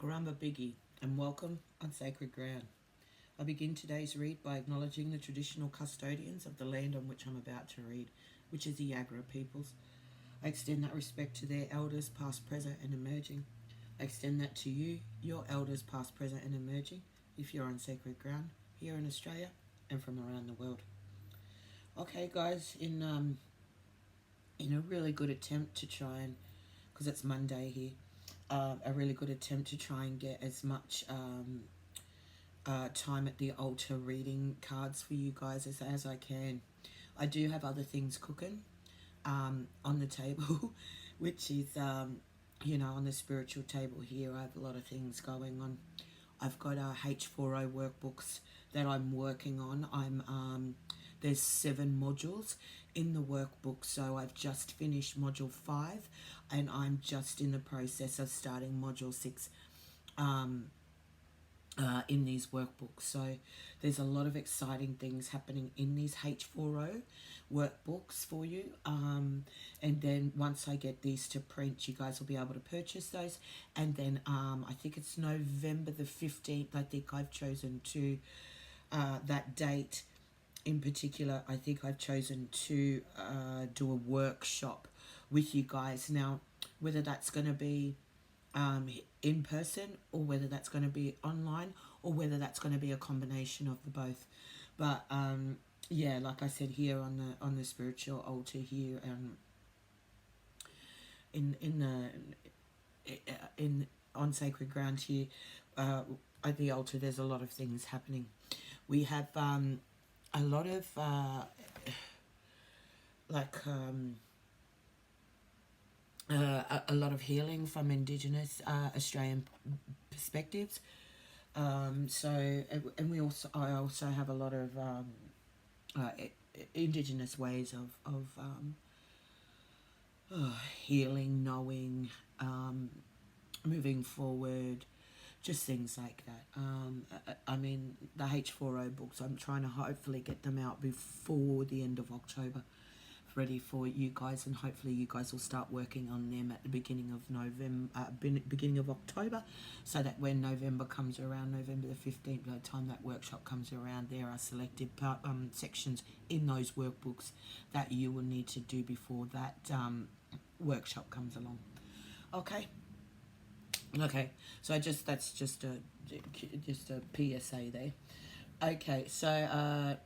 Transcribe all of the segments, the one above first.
Karamba Biggie, and welcome on sacred ground. I begin today's read by acknowledging the traditional custodians of the land on which I'm about to read, which is the Yagra peoples. I extend that respect to their elders, past, present, and emerging. I extend that to you, your elders, past, present, and emerging, if you're on sacred ground here in Australia and from around the world. Okay, guys, in a really good attempt to try and, because it's Monday here, a really good attempt to try and get as much time at the altar reading cards for you guys as I can. I do have other things cooking on the table, which is, on the spiritual table here. I have a lot of things going on. I've got H4O workbooks that I'm working on. There's 7 modules in the workbook, so I've just finished module 5 and I'm just in the process of starting module 6 in these workbooks. So there's a lot of exciting things happening in these H4O workbooks for you, and then once I get these to print, you guys will be able to purchase those. And then I think it's November the 15th. I think I've chosen to that date in particular. I think I've chosen to do a workshop with you guys. Now, whether that's going to be in person or whether that's going to be online or whether that's going to be a combination of the both. But yeah, like I said, here on the spiritual altar here, in on sacred ground here, at the altar, there's a lot of things happening. We have a lot of a lot of healing from Indigenous Australian perspectives. I also have a lot of Indigenous ways of healing, knowing, moving forward, just things like that. I mean, the H4O books, I'm trying to hopefully get them out before the end of October, ready for you guys, and hopefully you guys will start working on them at the beginning of beginning of October, so that when November comes around, November the 15th, by the time that workshop comes around, there are selected sections in those workbooks that you will need to do before that workshop comes along. Okay, so that's just a PSA there. Okay, so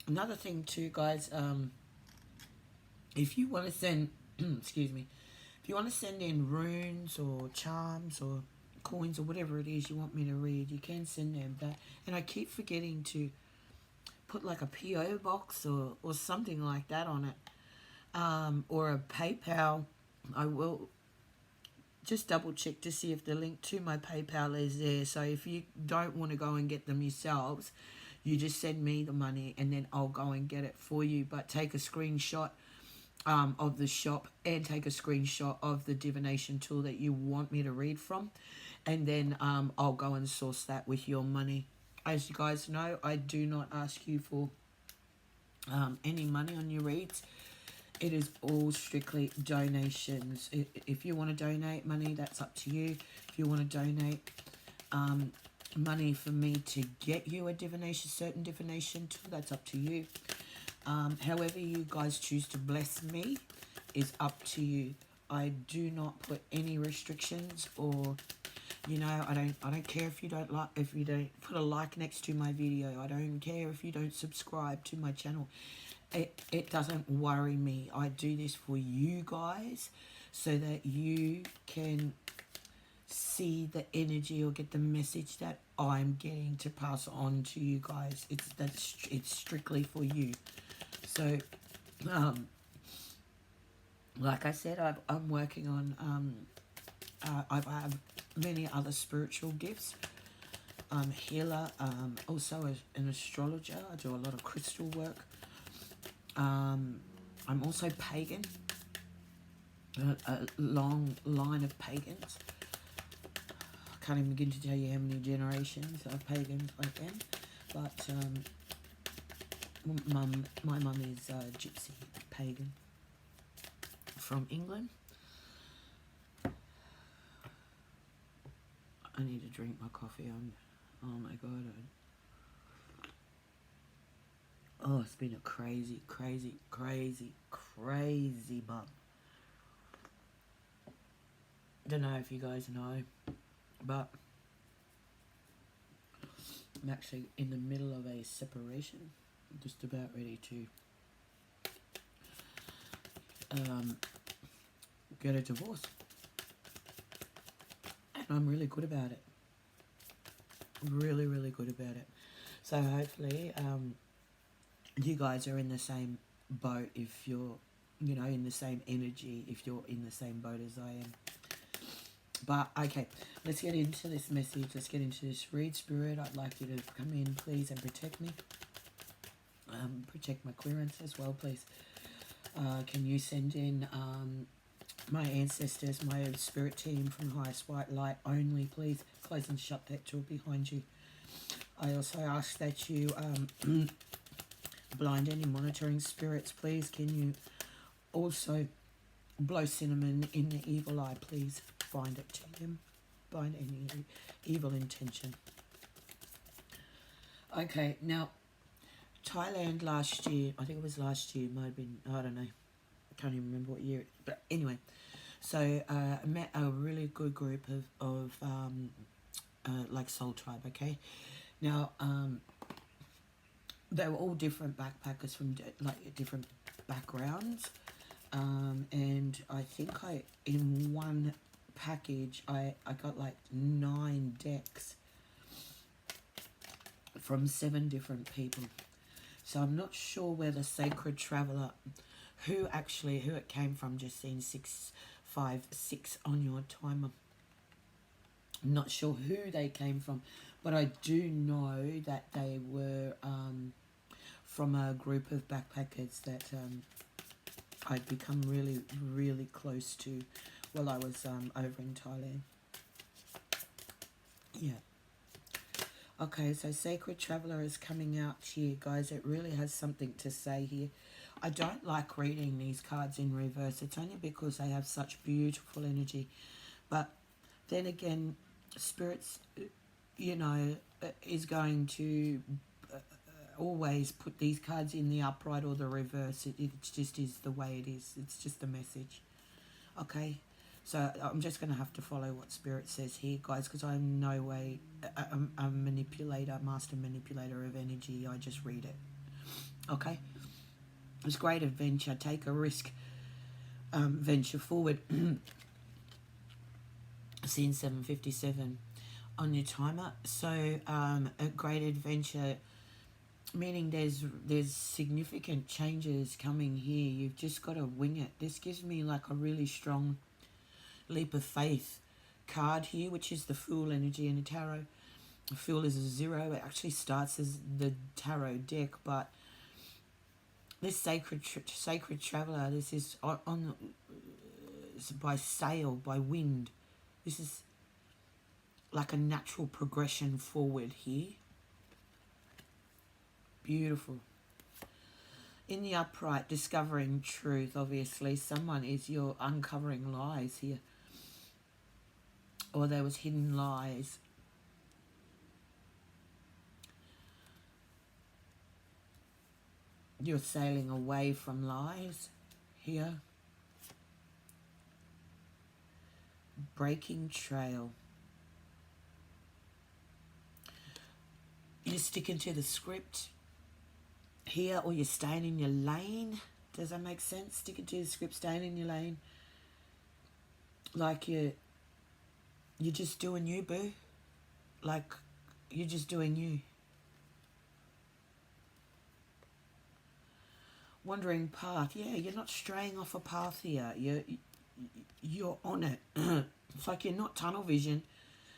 another thing too, guys, if you want to send excuse me, if you want to send in runes or charms or coins or whatever it is you want me to read, you can send them that. And I keep forgetting to put like a PO box or something like that on it, or a PayPal. I will just double check to see if the link to my PayPal is there. So if you don't want to go and get them yourselves, you just send me the money and then I'll go and get it for you. But take a screenshot of the shop and take a screenshot of the divination tool that you want me to read from, and then I'll go and source that with your money. As you guys know, I do not ask you for any money on your reads. It is all strictly donations. If you want to donate money, that's up to you. If you want to donate money for me to get you a certain divination tool, that's up to you. However you guys choose to bless me is up to you. I do not put any restrictions, or I don't care if you don't put a like next to my video. I don't care if you don't subscribe to my channel. It doesn't worry me. I do this for you guys so that you can see the energy or get the message that I'm getting to pass on to you guys. It's strictly for you. So, like I said, I'm working on, I have many other spiritual gifts. I'm a healer, also an astrologer. I do a lot of crystal work. I'm also pagan, a long line of pagans. I can't even begin to tell you how many generations of pagans I am, but my mum is gypsy pagan from England. I need to drink my coffee. Oh my god. Oh, it's been a crazy, crazy, crazy, crazy month. Don't know if you guys know, but I'm actually in the middle of a separation. I'm just about ready to get a divorce. And I'm really good about it. Really, really good about it. So hopefully you guys are in the same boat if you're, you know, in the same energy, if you're in the same boat as I am. But, okay, let's get into this message. Let's get into this read, Spirit. I'd like you to come in, please, and protect me. Protect my clearance as well, please. Can you send in my ancestors, my spirit team from highest white light only, please? Close and shut that door behind you. I also ask that you blind any monitoring spirits, please. Can you also blow cinnamon in the evil eye, please? Bind it to him. Bind any evil intention. Okay, now, Thailand last year, I think it was last year, might have been, I don't know, I can't even remember what year, but anyway, so I met a really good group of like soul tribe, okay? Now, they were all different backpackers from like different backgrounds, and I think in one package I got like 9 decks from 7 different people. So I'm not sure where the Sacred Traveller, who it came from, just seen 656 on your timer. I'm not sure who they came from, but I do know that they were from a group of backpackers that I'd become really, really close to while I was over in Thailand. Yeah. Okay, so Sacred Traveller is coming out here, guys. It really has something to say here. I don't like reading these cards in reverse. It's only because they have such beautiful energy. But then again, Spirits, you know, is going to always put these cards in the upright or the reverse. It just is the way it is. It's just a message. Okay, so I'm just going to have to follow what Spirit says here, guys, because I'm no way a manipulator, master manipulator of energy. I just read it. Okay? It's great adventure. Take a risk. Venture forward. Scene 757 on your timer. So a great adventure, meaning there's significant changes coming here. You've just got to wing it. This gives me like a really strong leap of faith card here, which is the Fool energy in the tarot. The Fool is a 0. It actually starts as the tarot deck, but this sacred traveler, this is on by sail, by wind. This is like a natural progression forward here. Beautiful. In the upright, discovering truth, obviously. You're uncovering lies here. Or there was hidden lies. You're sailing away from lies here. Breaking trail. You're sticking to the script here, or you're staying in your lane. Does that make sense? Sticking to the script, staying in your lane. Like you're just doing you, boo. Like you're just doing you. Wandering path. Yeah, you're not straying off a path here. You're on it. It's like you're not tunnel vision.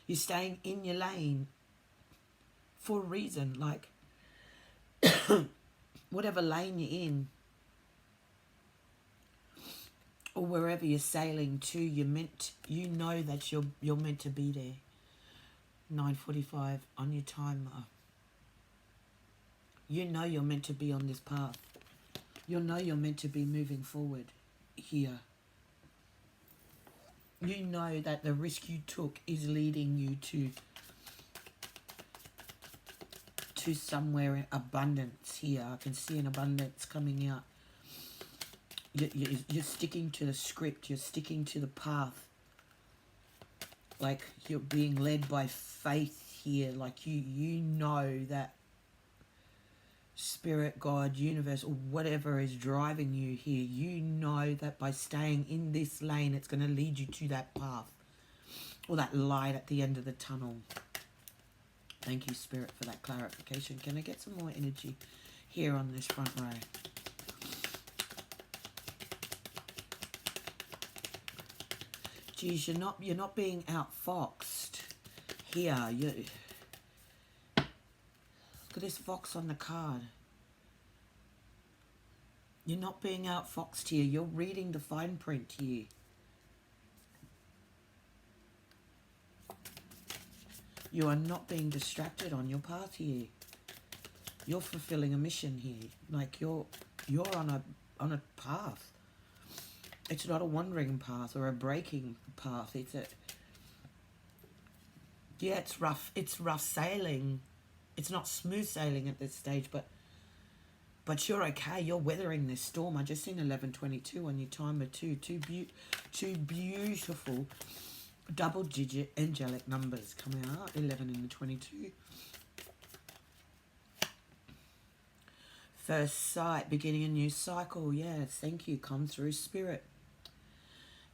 You're staying in your lane for a reason. Like whatever lane you're in, or wherever you're sailing to, you know that you're meant to be there. 9:45 on your timer. You know you're meant to be on this path. You know you're meant to be moving forward here. You know that the risk you took is leading you to somewhere in abundance here. I can see an abundance coming out. You're sticking to the script. You're sticking to the path. Like you're being led by faith here. Like you know that spirit, God, universe, or whatever is driving you here. You know that by staying in this lane, it's going to lead you to that path or that light at the end of the tunnel. Thank you, Spirit, for that clarification. Can I get some more energy here on this front row? Geez, you're not being outfoxed here. Look at this fox on the card. You're not being outfoxed here. You're reading the fine print here. You are not being distracted on your path here. You're fulfilling a mission here. Like you're on a path. It's not a wandering path or a breaking path. It's rough. It's rough sailing. It's not smooth sailing at this stage, but you're okay. You're weathering this storm. I just seen 1122 on your timer too. Two beautiful double-digit angelic numbers coming out. 11 and the 22. First sight, beginning a new cycle. Yes, thank you. Come through, Spirit.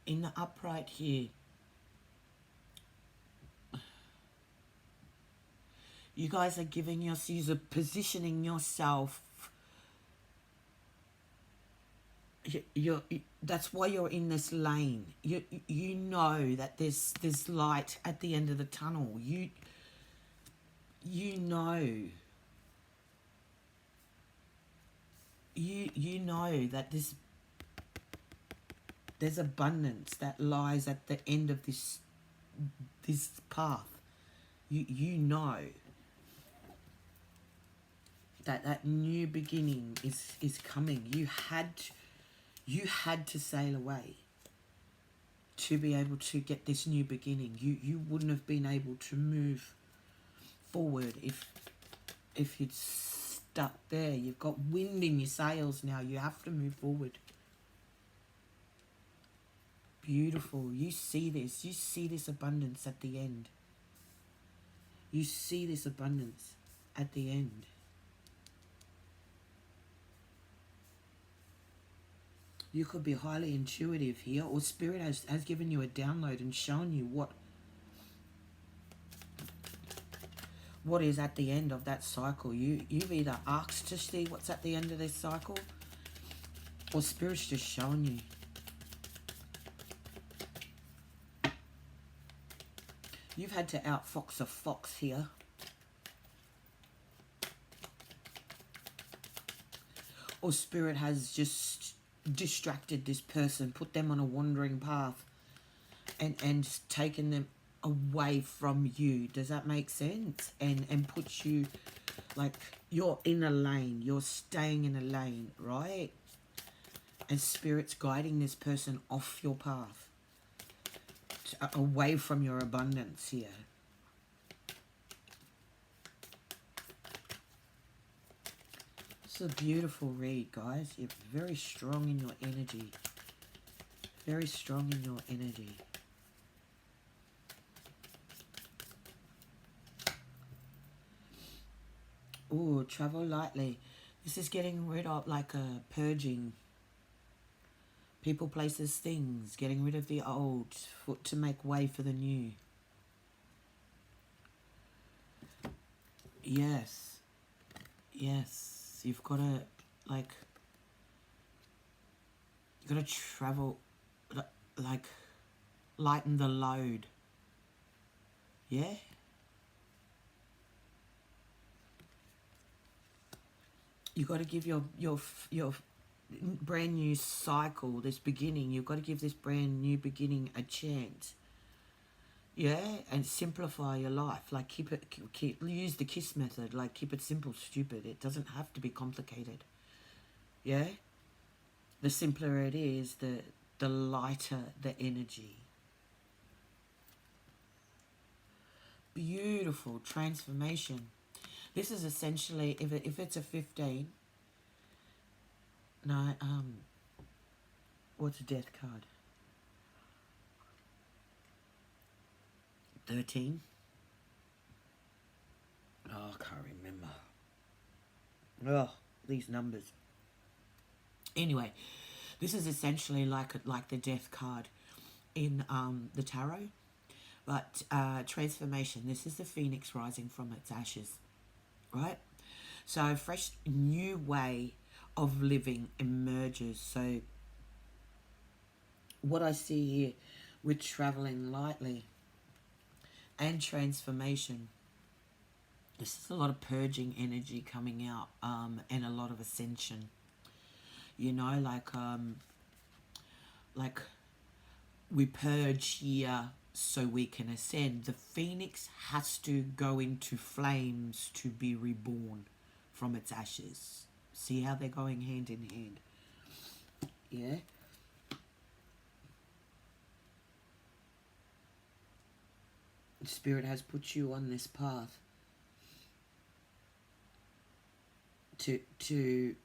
In the upright here, you guys are giving yourselves, you're positioning yourself. That's why you're in this lane. You know that there's light at the end of the tunnel. You know. You know that there's abundance that lies at the end of this path. You know that new beginning is coming. You had to sail away to be able to get this new beginning. You wouldn't have been able to move forward if you'd stuck there. You've got wind in your sails now. You have to move forward. Beautiful. You see this. You see this abundance at the end. You see this abundance at the end. You could be highly intuitive here, or Spirit has given you a download and shown you what is at the end of that cycle. You've either asked to see what's at the end of this cycle, or Spirit's just showing you. You've had to outfox a fox here. Or Spirit has just distracted this person, put them on a wandering path, and taken them away from you. Does that make sense? And put you, like, you're in a lane. You're staying in a lane, right? And Spirit's guiding this person off your path. Away from your abundance here. It's a beautiful read, guys. You're very strong in your energy. Very strong in your energy. Ooh, travel lightly. This is getting rid of, like a purging. People, places, things, getting rid of the old to make way for the new. Yes. Yes. You've got to, like, you've got to travel, like, lighten the load. Yeah? You've got to give your brand new cycle, this beginning, you've got to give this brand new beginning a chance. Yeah, and simplify your life. Like use the KISS method. Like keep it simple, stupid. It doesn't have to be complicated. Yeah, the simpler it is, the lighter the energy. beautiful transformation. This is essentially, if it's a 15, no, what's a death card? 13? Oh, I can't remember. Oh, these numbers. Anyway, this is essentially like the death card in the tarot, but transformation. This is the phoenix rising from its ashes, right? So a fresh new way of living emerges. So what I see here with traveling lightly and transformation, this is a lot of purging energy coming out, and a lot of ascension. You know, like we purge here so we can ascend. The phoenix has to go into flames to be reborn from its ashes. See how they're going hand in hand? Yeah. Spirit has put you on this path to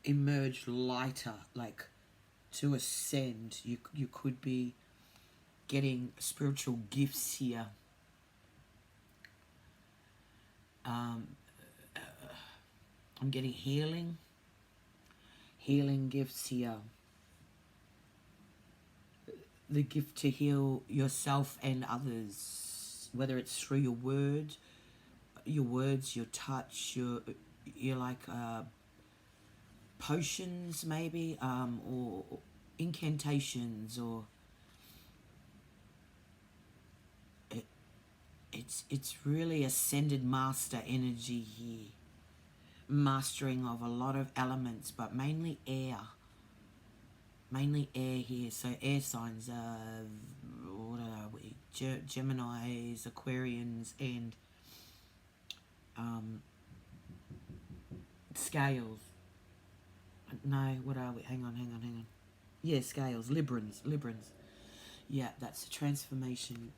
emerge lighter, like to ascend. You could be getting spiritual gifts here. I'm getting healing gifts here. The gift to heal yourself and others, whether it's through your words, your touch, your like potions maybe, or incantations, or it's really ascended master energy here, mastering of a lot of elements, but mainly air. Mainly air here, so air signs, what are we? Geminis, Aquarians, and scales. No, what are we? Hang on. Yeah, scales, Librans. Yeah, that's the transformation.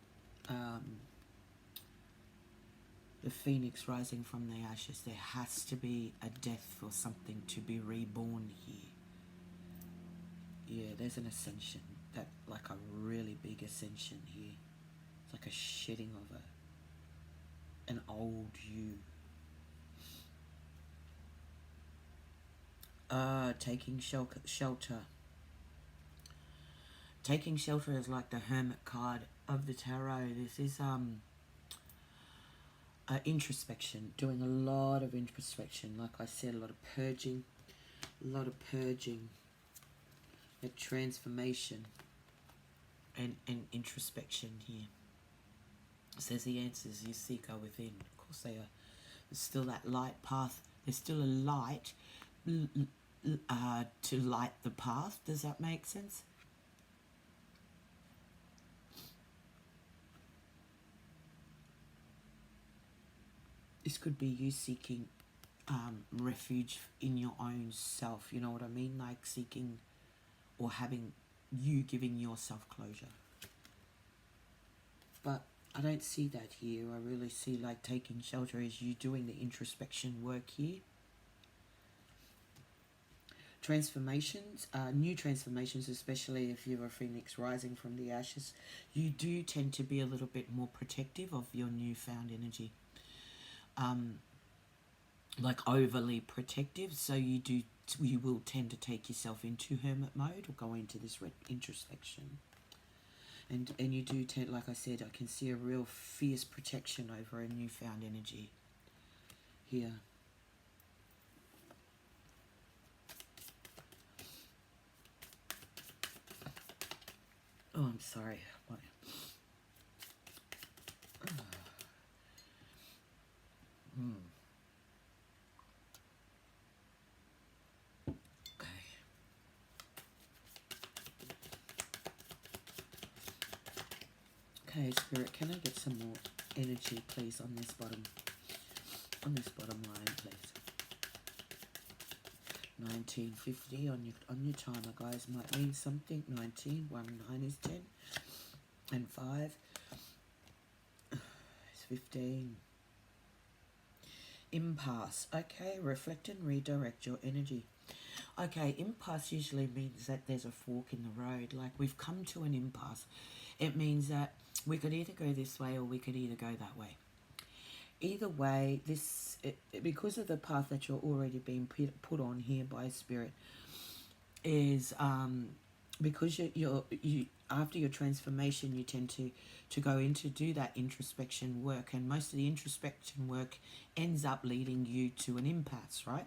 The phoenix rising from the ashes. There has to be a death for something to be reborn here. Yeah, there's an ascension, that like a really big ascension here. It's like a shedding of an old you. Taking shelter. Taking shelter is like the Hermit card of the tarot. This is introspection, doing a lot of introspection. Like I said, a lot of purging, a transformation and introspection here. It says the answers you seek are within. Of course they are. There's still that light path. There's still a light to light the path. Does that make sense? This could be you seeking refuge in your own self. You know what I mean? Like seeking or having you giving yourself closure. But I don't see that here. I really see like taking shelter as you doing the introspection work here. Transformations, new transformations, especially if you're a phoenix rising from the ashes, you do tend to be a little bit more protective of your newfound energy. Like overly protective, so you will tend to take yourself into hermit mode or go into this introspection. And you do tend, like I said, I can see a real fierce protection over a newfound energy here. Oh, I'm sorry. What? Okay, Spirit, can I get some more energy, please, on this bottom line, please? 1950 on your timer, guys, might mean something. 19, 1, 9 is 10, and 5 15. Impasse. Okay, reflect and redirect your energy. Okay, impasse usually means that there's a fork in the road. Like, we've come to an impasse. It means that we could either go this way or we could either go that way. Either way, because of the path that you're already being put on here by Spirit, is because you after your transformation, you tend to go in to do that introspection work, and most of the introspection work ends up leading you to an impasse, right?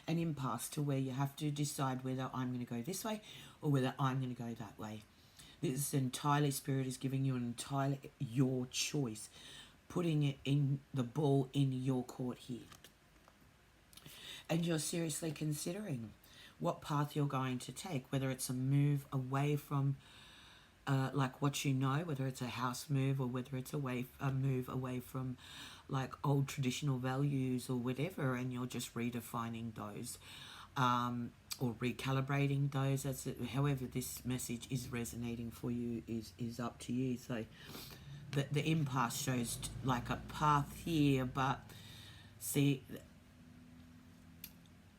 An impasse to where you have to decide whether I'm going to go this way or whether I'm going to go that way. This is entirely, Spirit is giving you an entirely your choice, putting it in the ball in your court here. And you're seriously considering what path you're going to take, whether it's a move away from like what you know, whether it's a house move or whether it's a move away from like old traditional values or whatever, and you're just redefining those or recalibrating those. However this message is resonating for you is up to you. So the impasse shows like a path here, but see,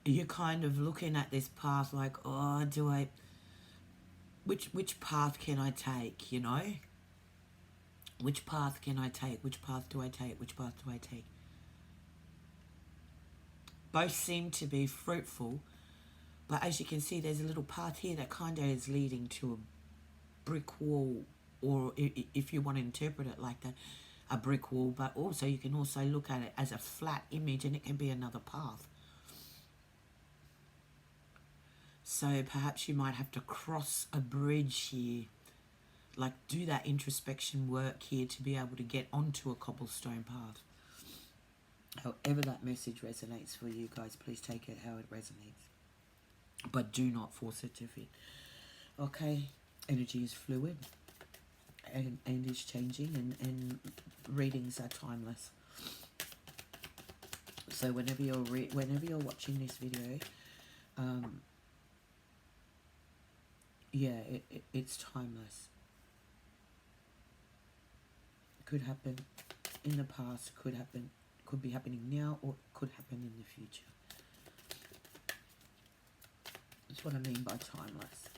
you're kind of looking at this path like, oh, which path can I take, you know? Which path can I take? Which path do I take? Which path do I take? Both seem to be fruitful, but as you can see, there's a little path here that kind of is leading to a brick wall, or if you want to interpret it like that, a brick wall, but also you can also look at it as a flat image and it can be another path. So perhaps you might have to cross a bridge here, like do that introspection work here to be able to get onto a cobblestone path. However that message resonates for you guys, please take it how it resonates. But do not force it to fit. Okay, energy is fluid and is changing, and readings are timeless. So whenever you're watching this video, yeah, it's timeless. Could happen in the past, could be happening now, or could happen in the future. That's what I mean by timeless.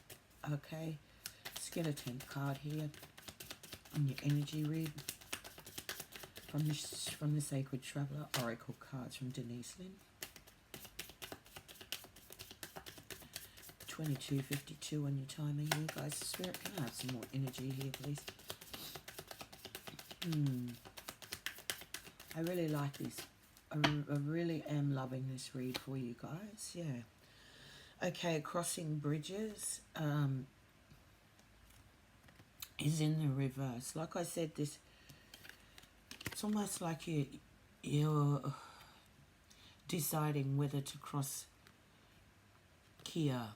Okay, let's get a 10th card here on your energy read from the Sacred Traveler Oracle cards from Denise Lynn. 22:52 on your timer here, guys. Spirit, can I have some more energy here, please? I really like this. I really am loving this read for you guys. Yeah. Okay, crossing bridges is in the reverse. Like I said, it's almost like you're deciding whether to cross here.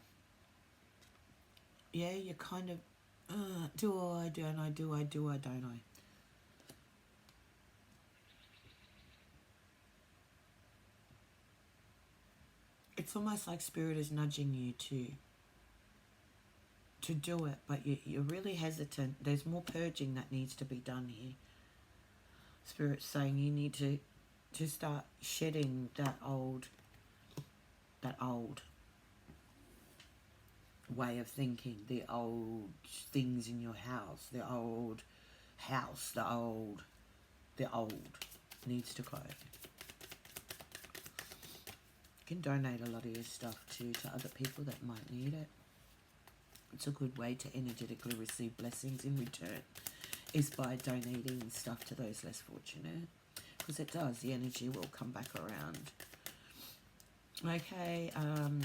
Yeah, you're kind of, do I, don't I, do I, don't I? It's almost like Spirit is nudging you to do it, but you're really hesitant. There's more purging that needs to be done here. Spirit's saying you need to start shedding that old way of thinking, the old things in your house, the old needs to go. You can donate a lot of your stuff to other people that might need it. It's a good way to energetically receive blessings in return, is by donating stuff to those less fortunate, because it does, the energy will come back around. Okay,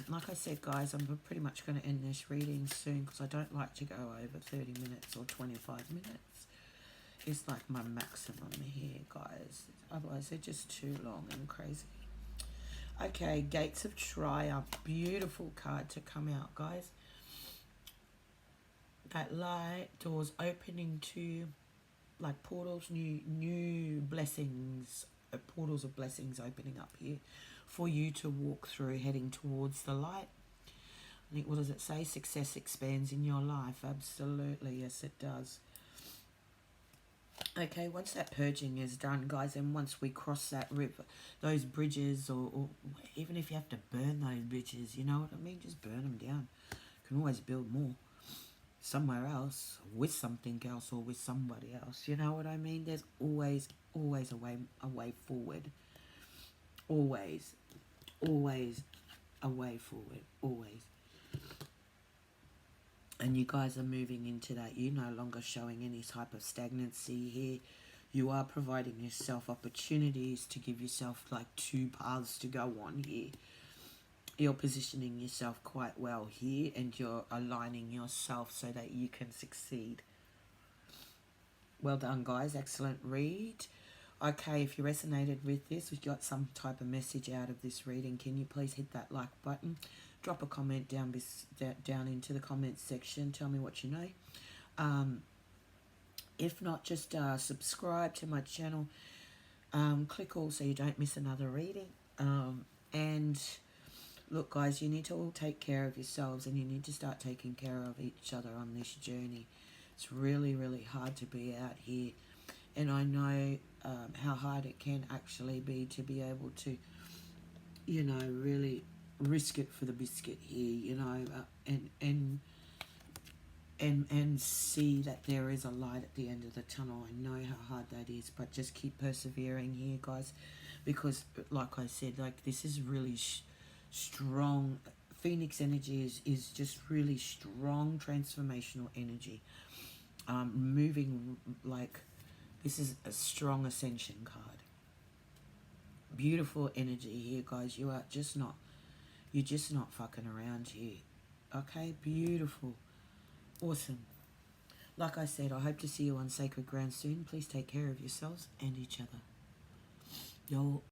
like I said, guys, I'm pretty much going to end this reading soon, because I don't like to go over 30 minutes or 25 minutes. It's like my maximum here, guys. Otherwise, they're just too long and crazy. Okay, Gates of Triumph. Beautiful card to come out, guys. That light, doors opening to, like portals, new blessings, portals of blessings opening up here for you to walk through, heading towards the light. I think, what does it say? Success expands in your life. Absolutely, yes it does. Okay, once that purging is done, guys, and once we cross that river, those bridges, or even if you have to burn those bridges, you know what I mean? Just burn them down. You can always build more somewhere else with something else or with somebody else. You know what I mean? There's always a way forward. Always, always a way forward. Always. And you guys are moving into that. You're no longer showing any type of stagnancy here. You are providing yourself opportunities to give yourself like two paths to go on here. You're positioning yourself quite well here, and you're aligning yourself so that you can succeed. Well done, guys. Excellent read. Okay, if you resonated with this, if you got some type of message out of this reading, can you please hit that like button? Drop a comment down into the comments section. Tell me what you know. If not, just subscribe to my channel. Click all so you don't miss another reading. And look, guys, you need to all take care of yourselves, and you need to start taking care of each other on this journey. It's really, really hard to be out here. And I know how hard it can actually be to be able to, you know, really risk it for the biscuit here, you know, and see that there is a light at the end of the tunnel. I know how hard that is, but just keep persevering here, guys, because like I said, like this is really strong. Phoenix energy is just really strong transformational energy. Moving like this is a strong ascension card. Beautiful energy here, guys. You're just not fucking around here. Okay, beautiful. Awesome. Like I said, I hope to see you on sacred ground soon. Please take care of yourselves and each other. Yo.